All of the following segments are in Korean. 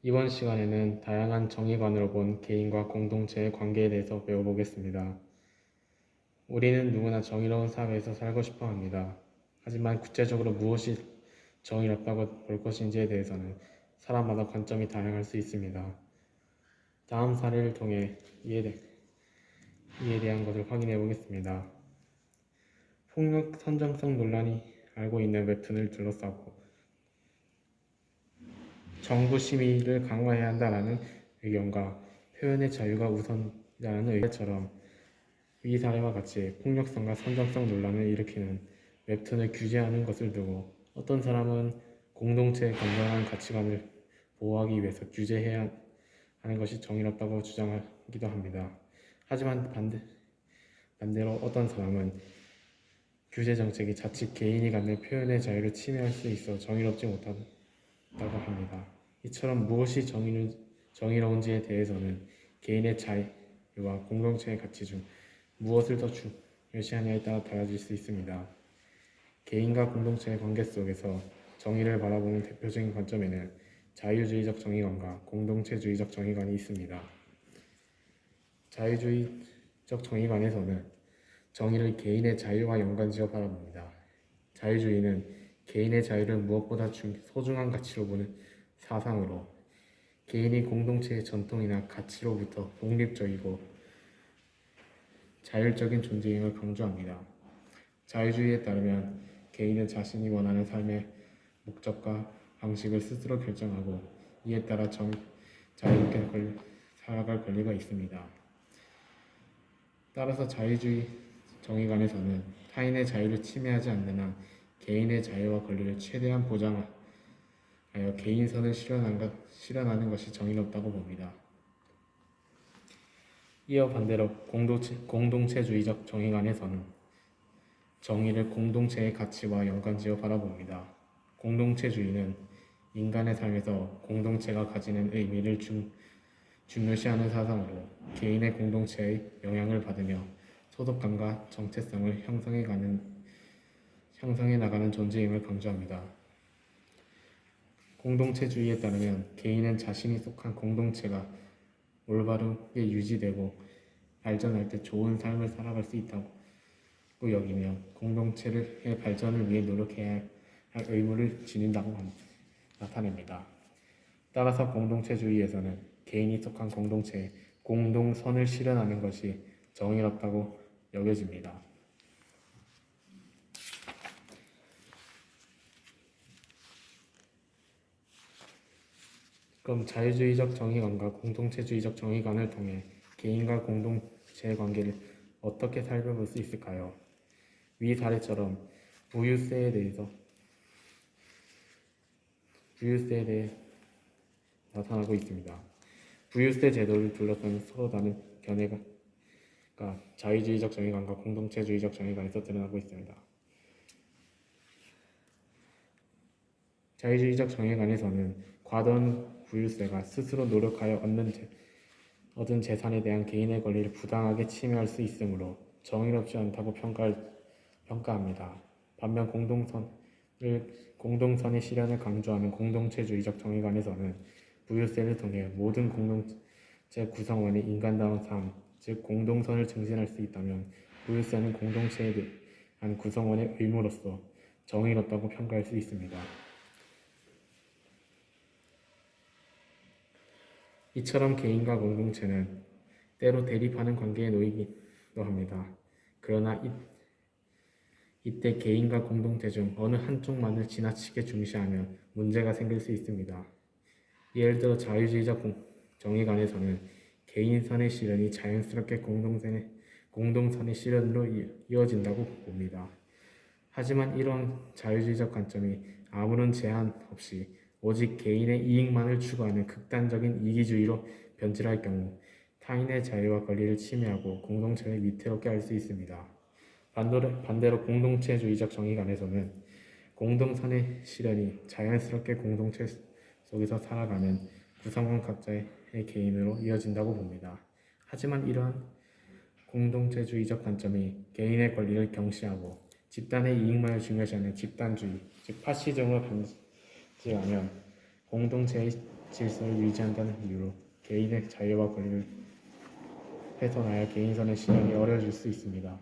이번 시간에는 다양한 정의관으로 본 개인과 공동체의 관계에 대해서 배워보겠습니다. 우리는 누구나 정의로운 사회에서 살고 싶어 합니다. 하지만 구체적으로 무엇이 정의롭다고 볼 것인지에 대해서는 사람마다 관점이 다양할 수 있습니다. 다음 사례를 통해 이에 대한 것을 확인해 보겠습니다. 폭력 선정성 논란이 알고 있는 웹툰을 둘러싸고 정부 심의를 강화해야 한다라는 의견과 표현의 자유가 우선이라는 의견처럼 위 사례와 같이 폭력성과 선정성 논란을 일으키는 웹툰을 규제하는 것을 두고 어떤 사람은 공동체의 건전한 가치관을 보호하기 위해서 규제해야 하는 것이 정의롭다고 주장하기도 합니다. 하지만 반대로 어떤 사람은 규제 정책이 자칫 개인이 갖는 표현의 자유를 침해할 수 있어 정의롭지 못하다고 합니다. 이처럼 무엇이 정의로운지에 대해서는 개인의 자유와 공동체의 가치 중 무엇을 더 중요시하냐에 따라 달라질 수 있습니다. 개인과 공동체의 관계 속에서 정의를 바라보는 대표적인 관점에는 자유주의적 정의관과 공동체주의적 정의관이 있습니다. 자유주의적 정의관에서는 정의를 개인의 자유와 연관지어 바라봅니다. 자유주의는 개인의 자유를 무엇보다 소중한 가치로 보는 사상으로 개인이 공동체의 전통이나 가치로부터 독립적이고 자율적인 존재임을 강조합니다. 자유주의에 따르면 개인은 자신이 원하는 삶의 목적과 방식을 스스로 결정하고 이에 따라 자유롭게 살아갈 권리가 있습니다. 따라서 자유주의 정의관에서는 타인의 자유를 침해하지 않는 한 개인의 자유와 권리를 최대한 보장하여 개인선을 실현하는 것이 정의롭다고 봅니다. 이어 반대로 공동체주의적 정의관에서는 정의를 공동체의 가치와 연관지어 바라봅니다. 공동체주의는 인간의 삶에서 공동체가 가지는 의미를 중요시하는 사상으로 개인의 공동체의 영향을 받으며 소속감과 정체성을 형성해 나가는 존재임을 강조합니다. 공동체주의에 따르면 개인은 자신이 속한 공동체가 올바르게 유지되고 발전할 때 좋은 삶을 살아갈 수 있다고 여기며 공동체의 발전을 위해 노력해야 할 의무를 지닌다고 나타냅니다. 따라서 공동체주의에서는 개인이 속한 공동체의 공동선을 실현하는 것이 정의롭다고 여겨집니다. 그럼 자유주의적 정의관과 공동체주의적 정의관을 통해 개인과 공동체의 관계를 어떻게 살펴볼 수 있을까요? 위 사례처럼 부유세에 대해 나타나고 있습니다. 부유세 제도를 둘러싼 서로 다른 견해가 자유주의적 정의관과 공동체주의적 정의관에서 드러나고 있습니다. 자유주의적 정의관에서는 과도한 부유세가 스스로 노력하여 얻은 재산에 대한 개인의 권리를 부당하게 침해할 수 있으므로 정의롭지 않다고 평가합니다. 반면 공동선의 실현을 강조하는 공동체주의적 정의관에서는 부유세를 통해 모든 공동체 구성원이 인간다운 삶, 즉 공동선을 증진할 수 있다면 부유세는 공동체에 대한 구성원의 의무로서 정의롭다고 평가할 수 있습니다. 이처럼 개인과 공동체는 때로 대립하는 관계에 놓이기도 합니다. 그러나 이때 개인과 공동체 중 어느 한쪽만을 지나치게 중시하면 문제가 생길 수 있습니다. 예를 들어 자유주의적 정의관에서는 개인선의 실현이 자연스럽게 공동선의 실현으로 이어진다고 봅니다. 하지만 이런 자유주의적 관점이 아무런 제한 없이 오직 개인의 이익만을 추구하는 극단적인 이기주의로 변질할 경우 타인의 자유와 권리를 침해하고 공동체를 위태롭게 할 수 있습니다. 반대로 공동체주의적 정의관에서는 공동선의 실현이 자연스럽게 공동체 속에서 살아가는 구성원 각자의 개인으로 이어진다고 봅니다. 하지만 이러한 공동체주의적 관점이 개인의 권리를 경시하고 집단의 이익만을 중요시하는 집단주의, 즉 파시즘으로 변질하면 공동체의 질서를 유지한다는 이유로 개인의 자유와 권리를 훼손하여 개인선의 실현이 어려워질 수 있습니다.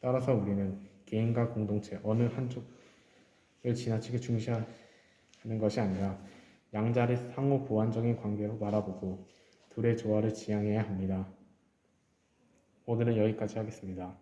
따라서 우리는 개인과 공동체 어느 한쪽을 지나치게 중시하는 것이 아니라 양자를 상호 보완적인 관계로 바라보고 둘의 조화를 지향해야 합니다. 오늘은 여기까지 하겠습니다.